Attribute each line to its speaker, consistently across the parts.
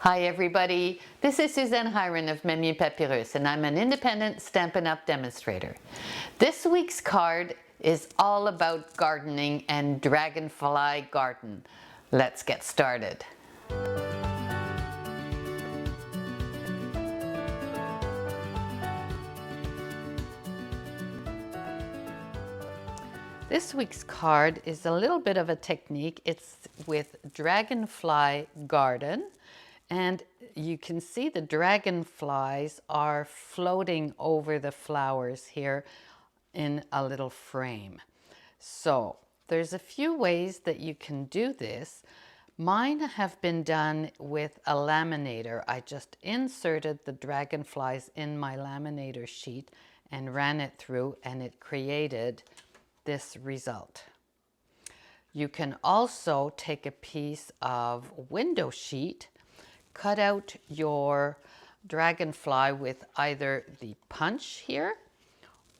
Speaker 1: Hi everybody, this is Suzanne Hiron of Menu Papyrus and I'm an independent Stampin' Up! Demonstrator. This week's card is all about gardening and dragonfly garden. Let's get started. This week's card is a little bit of a technique. It's with Dragonfly Garden. And you can see the dragonflies are floating over the flowers here in a little frame. So there's a few ways that you can do this. Mine have been done with a laminator. I just inserted the dragonflies in my laminator sheet and ran it through, and it created this result. You can also take a piece of window sheet, cut out your dragonfly with either the punch here,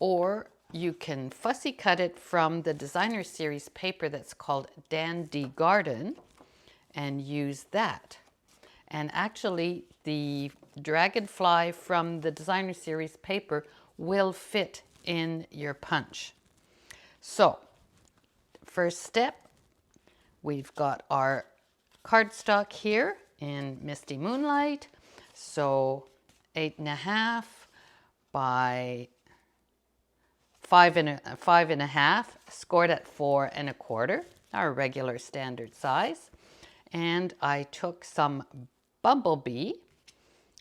Speaker 1: or you can fussy cut it from the designer series paper that's called Dandy Garden and use that. And actually the dragonfly from the designer series paper will fit in your punch. So first step, we've got our cardstock here in Misty Moonlight, so 8.5 by 5.5, scored at 4.25, our regular standard size. And I took some Bumblebee.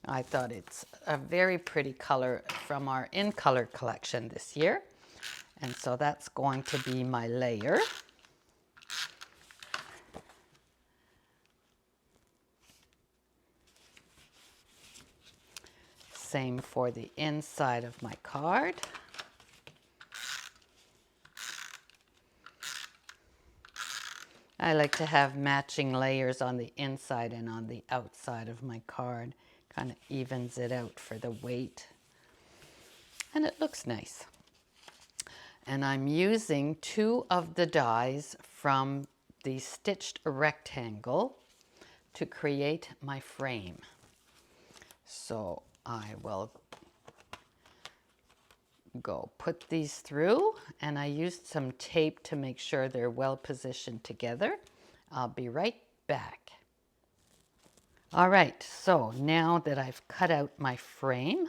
Speaker 1: I thought it's a very pretty color from our In Color collection this year. And so that's going to be my layer. Same for the inside of my card. I like to have matching layers on the inside and on the outside of my card. Kind of evens it out for the weight. And it looks nice. And I'm using 2 of the dies from the stitched rectangle to create my frame. So I will go put these through, and I used some tape to make sure they're well positioned together. I'll be right back. All right, so now that I've cut out my frame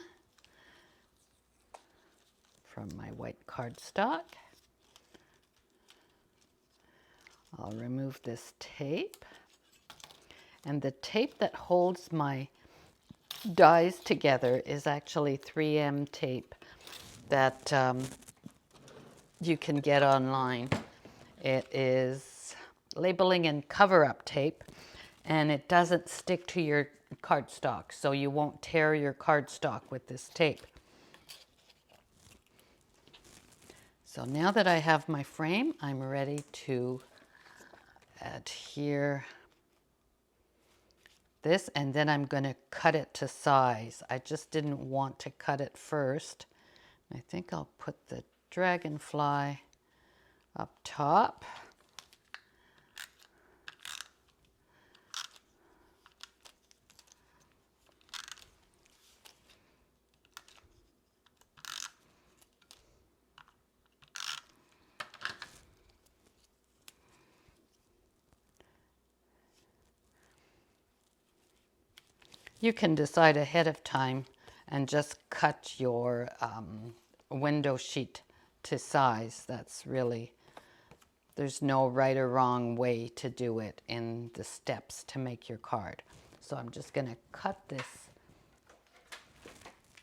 Speaker 1: from my white cardstock, I'll remove this tape. And the tape that holds my dies together is actually 3M tape that you can get online. It is labeling and cover-up tape, and it doesn't stick to your cardstock, so you won't tear your cardstock with this tape. So now that I have my frame, I'm ready to adhere this, and then I'm going to cut it to size. I just didn't want to cut it first. I think I'll put the dragonfly up top. You can decide ahead of time and just cut your window sheet to size. That's really, there's no right or wrong way to do it in the steps to make your card. So I'm just going to cut this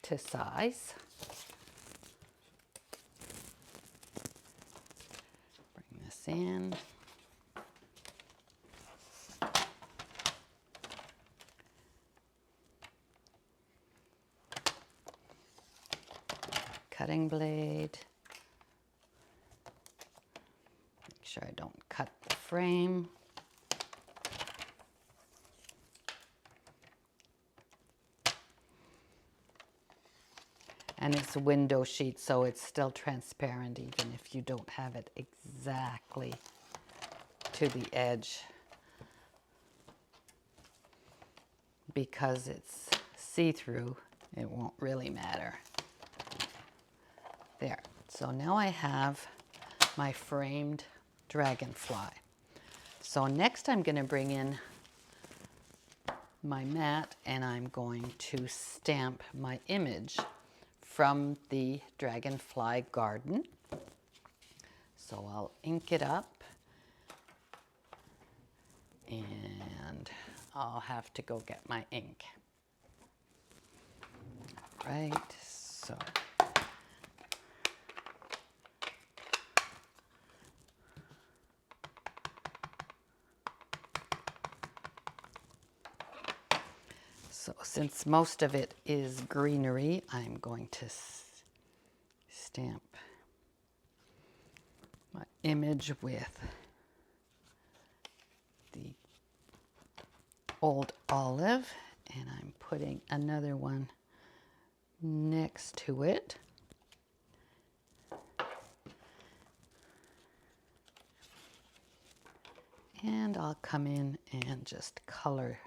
Speaker 1: to size. Bring this in. Cutting blade. Make sure I don't cut the frame. And it's a window sheet, so it's still transparent even if you don't have it exactly to the edge. because it's see-through, it won't really matter. There. So now I have my framed dragonfly. So next I'm going to bring in my mat and I'm going to stamp my image from the dragonfly garden. So I'll ink it up and I'll have to go get my ink. Right, so. So since most of it is greenery, I'm going to stamp my image with the old olive, and I'm putting another one next to it. And I'll come in and just color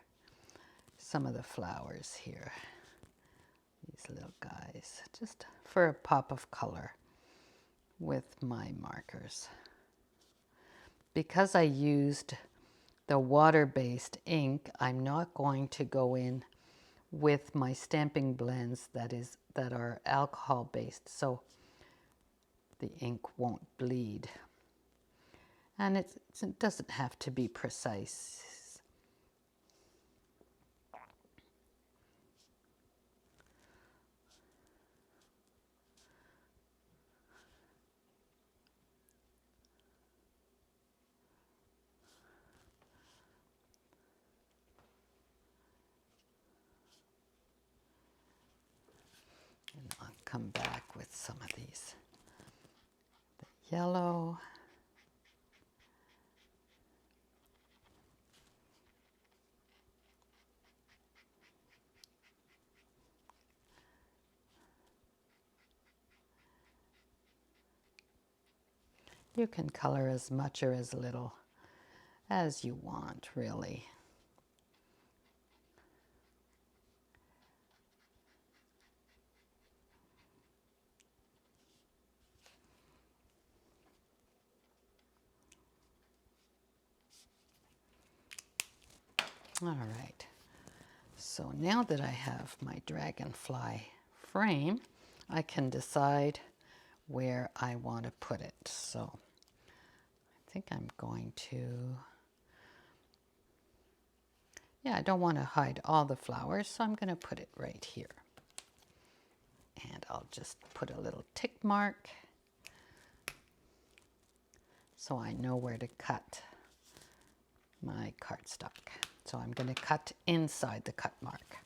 Speaker 1: some of the flowers here. These little guys, just for a pop of color with my markers. Because I used the water-based ink, I'm not going to go in with my stamping blends that are alcohol-based, so the ink won't bleed. And it doesn't have to be precise. And I'll come back with some of these. The yellow. You can color as much or as little as you want, really. All right, so now that I have my dragonfly frame, I can decide where I want to put it. So I think I'm going to, yeah, I don't want to hide all the flowers, so I'm going to put it right here. And I'll just put a little tick mark so I know where to cut my cardstock. So I'm going to cut inside the cut mark.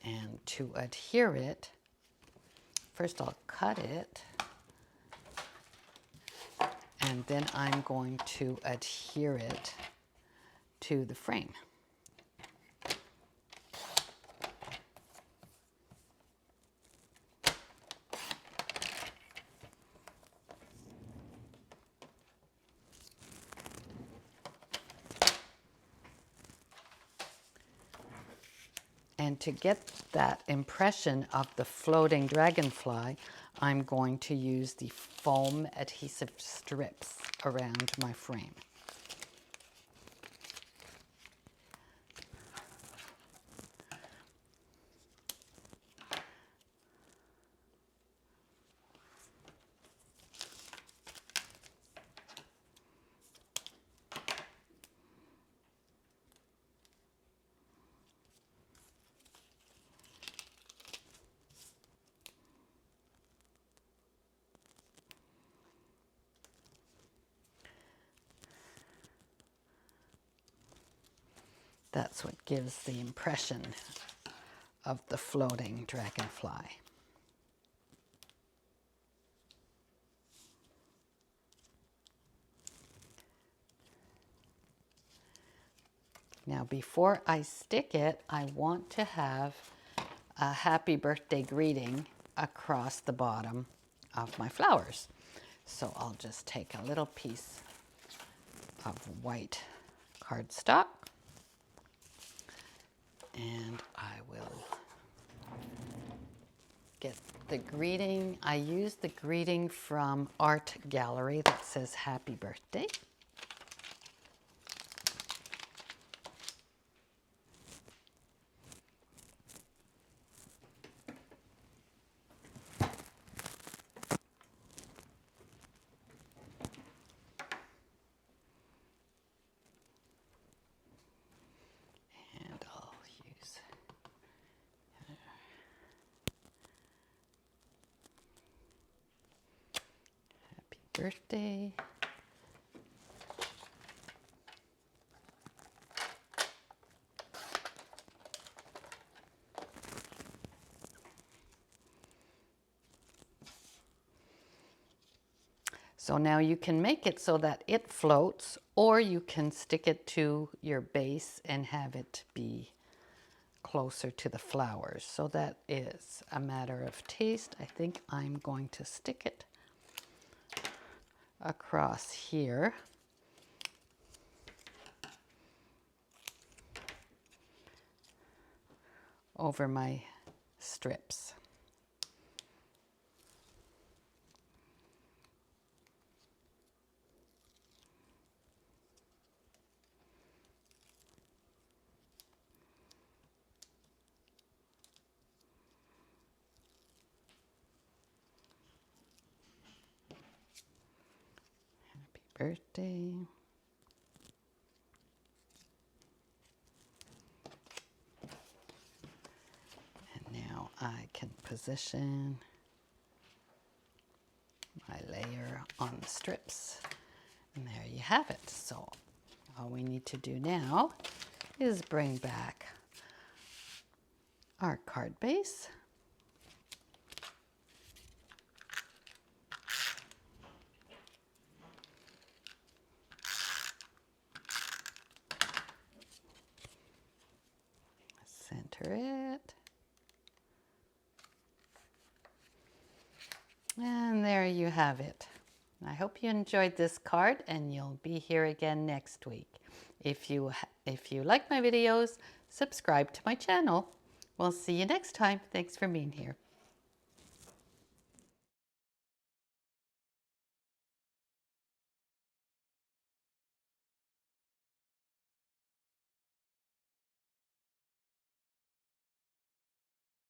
Speaker 1: And to adhere it, first I'll cut it, and then I'm going to adhere it to the frame. And to get that impression of the floating dragonfly, I'm going to use the foam adhesive strips around my frame. That's what gives the impression of the floating dragonfly. Now before I stick it, I want to have a happy birthday greeting across the bottom of my flowers. So I'll just take a little piece of white cardstock. And I will get the greeting. I used the greeting from Art Gallery that says happy birthday. And I'll use happy birthday. So now you can make it so that it floats, or you can stick it to your base and have it be closer to the flowers. So that is a matter of taste. I think I'm going to stick it across here. Over my strips. Happy birthday. And now I can position my layer on the strips. And there you have it. So all we need to do now is bring back our card base. Center it. And there you have it. I hope you enjoyed this card, and you'll be here again next week. If you like my videos, subscribe to my channel. We'll see you next time. Thanks for being here.